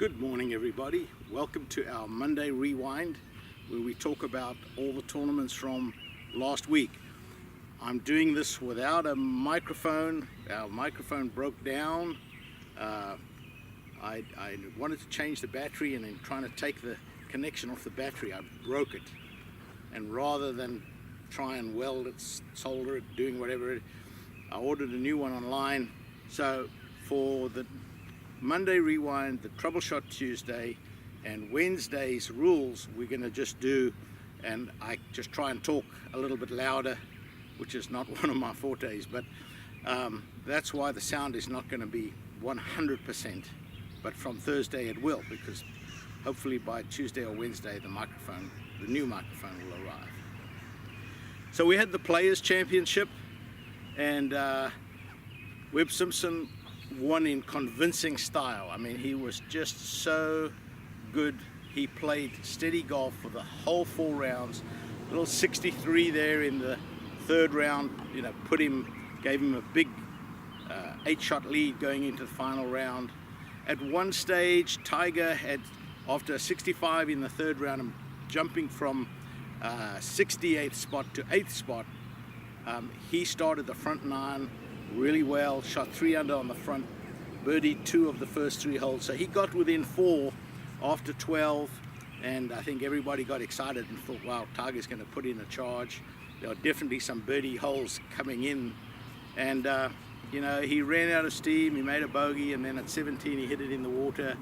Good morning, everybody. Welcome to our Monday Rewind, where we talk about all the tournaments from last week. I'm doing this without a microphone. Our microphone broke down. I wanted to change the battery, and in trying to take the connection off the battery, I broke it. And rather than try and weld it, solder it, doing whatever, I ordered a new one online. So for the Monday Rewind, the Troubleshot Tuesday, and Wednesday's rules, we're going to just do, and I just try and talk a little bit louder, which is not one of my fortes, but that's why the sound is not going to be 100%, but from Thursday it will, because hopefully by Tuesday or Wednesday the new microphone will arrive. So we had the Players Championship, and Webb Simpson won in convincing style. I mean, he was just so good. He played steady golf for the whole 4 rounds. Little 63 there in the 3rd round, gave him a big 8-shot lead going into the final round. At one stage, Tiger had, after a 65 in the 3rd round, and jumping from 68th spot to 8th spot, he started the front 9 really well, shot 3 under on the front, birdied 2 of the first 3 holes. So he got within 4 after 12, and I think everybody got excited and thought, wow, Tiger's going to put in a charge. There are definitely some birdie holes coming in, and he ran out of steam. He made a bogey, and then at 17 he hit it in the water.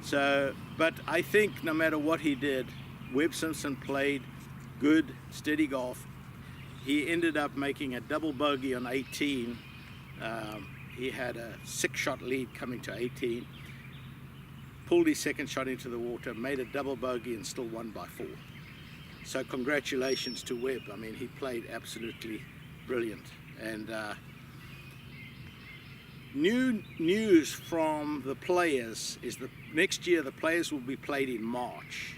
So, but I think no matter what he did, Webb Simpson played good, steady golf. He ended up making a double bogey on 18. He had a 6-shot lead coming to 18, pulled his 2nd shot into the water, made a double bogey, and still won by 4. So congratulations to Webb. I mean, he played absolutely brilliant. And new news from the Players is that next year the Players will be played in March.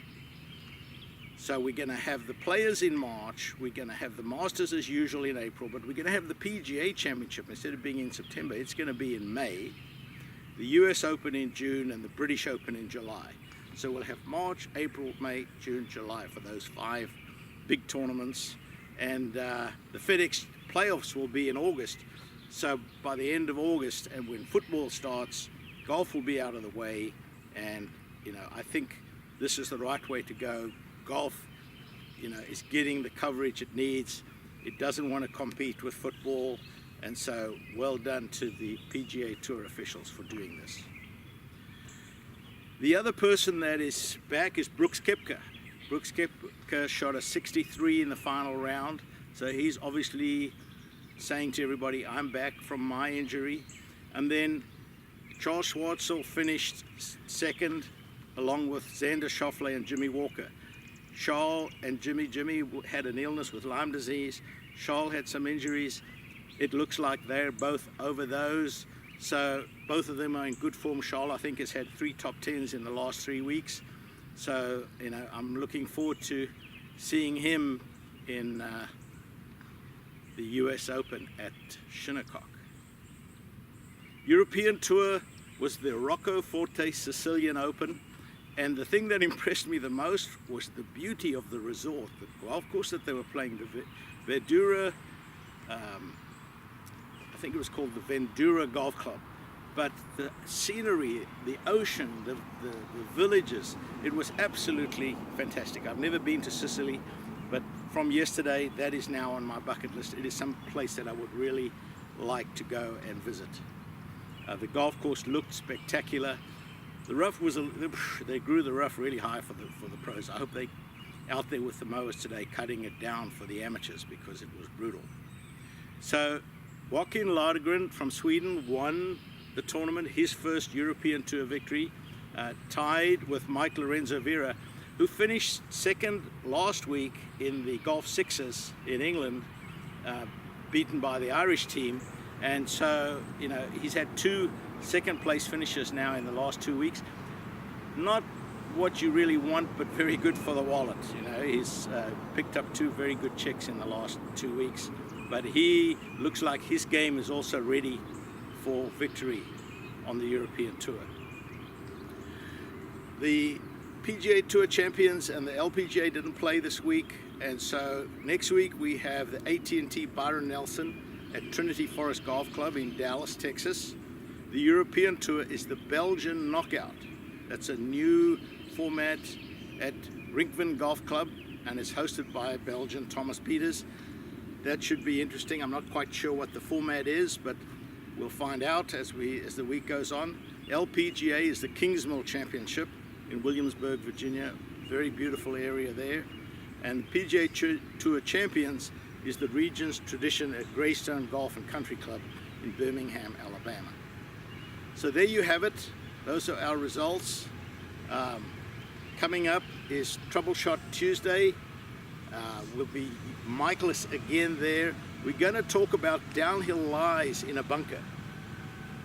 So we're going to have the Players in March, we're going to have the Masters as usual in April, but we're going to have the PGA Championship, instead of being in September, it's going to be in May, the US Open in June, and the British Open in July. So we'll have March, April, May, June, July for those 5 big tournaments. And the FedEx playoffs will be in August. So by the end of August, and when football starts, golf will be out of the way. And I think this is the right way to go. Golf, is getting the coverage it needs. It doesn't want to compete with football, and so well done to the PGA Tour officials for doing this. The other person that is back is Brooks Koepka. Brooks Koepka shot a 63 in the final round, so he's obviously saying to everybody, I'm back from my injury. And then Charles Schwartzel finished 2nd, along with Xander Schauffele and Jimmy Walker. Charles and Jimmy had an illness with Lyme disease. Charles had some injuries. It looks like they're both over those. So both of them are in good form. Charles, I think, has had 3 top 10s in the last 3 weeks. So, I'm looking forward to seeing him in the US Open at Shinnecock. European Tour was the Roccoforte Sicilian Open. And the thing that impressed me the most was the beauty of the resort, the golf course that they were playing, the Verdura, I think it was called the Vendura Golf Club. But the scenery, the ocean, the villages, it was absolutely fantastic. I've never been to Sicily, but from yesterday, that is now on my bucket list. It is some place that I would really like to go and visit. The golf course looked spectacular. The rough was, they grew the rough really high for the pros. I hope they out there with the mowers today cutting it down for the amateurs, because it was brutal. So Joakim Lagergren from Sweden won the tournament, his first European Tour victory, tied with Mike Lorenzo Vera, who finished 2nd last week in the Golf Sixers in England, beaten by the Irish team. And so, he's had 2 second place finishes now in the last 2 weeks. Not what you really want, but very good for the wallet. He's picked up 2 very good checks in the last 2 weeks, but he looks like his game is also ready for victory on the European Tour. The PGA Tour champions and the LPGA didn't play this week, and so next week we have the AT&T Byron Nelson at Trinity Forest Golf Club in Dallas, Texas. The European Tour is the Belgian Knockout. That's a new format at Rinkven Golf Club and is hosted by Belgian Thomas Pieters. That should be interesting. I'm not quite sure what the format is, but we'll find out as the week goes on. LPGA is the Kingsmill Championship in Williamsburg, Virginia. Very beautiful area there. And PGA Tour Champions is the Regions Tradition at Greystone Golf and Country Club in Birmingham, Alabama. So there you have it. Those are our results. Coming up is Troubleshot Tuesday. Will be Michaelis again there. We're going to talk about downhill lies in a bunker.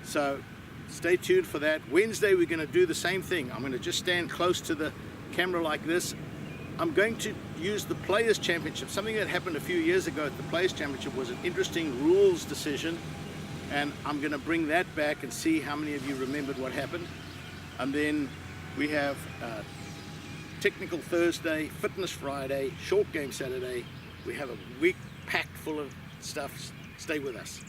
So stay tuned for that. Wednesday we're going to do the same thing. I'm going to just stand close to the camera like this. I'm going to use the Players Championship. Something that happened a few years ago at the Players Championship was an interesting rules decision, and I'm going to bring that back and see how many of you remembered what happened. And then we have Technical Thursday, Fitness Friday, Short Game Saturday. We have a week packed full of stuff. Stay with us.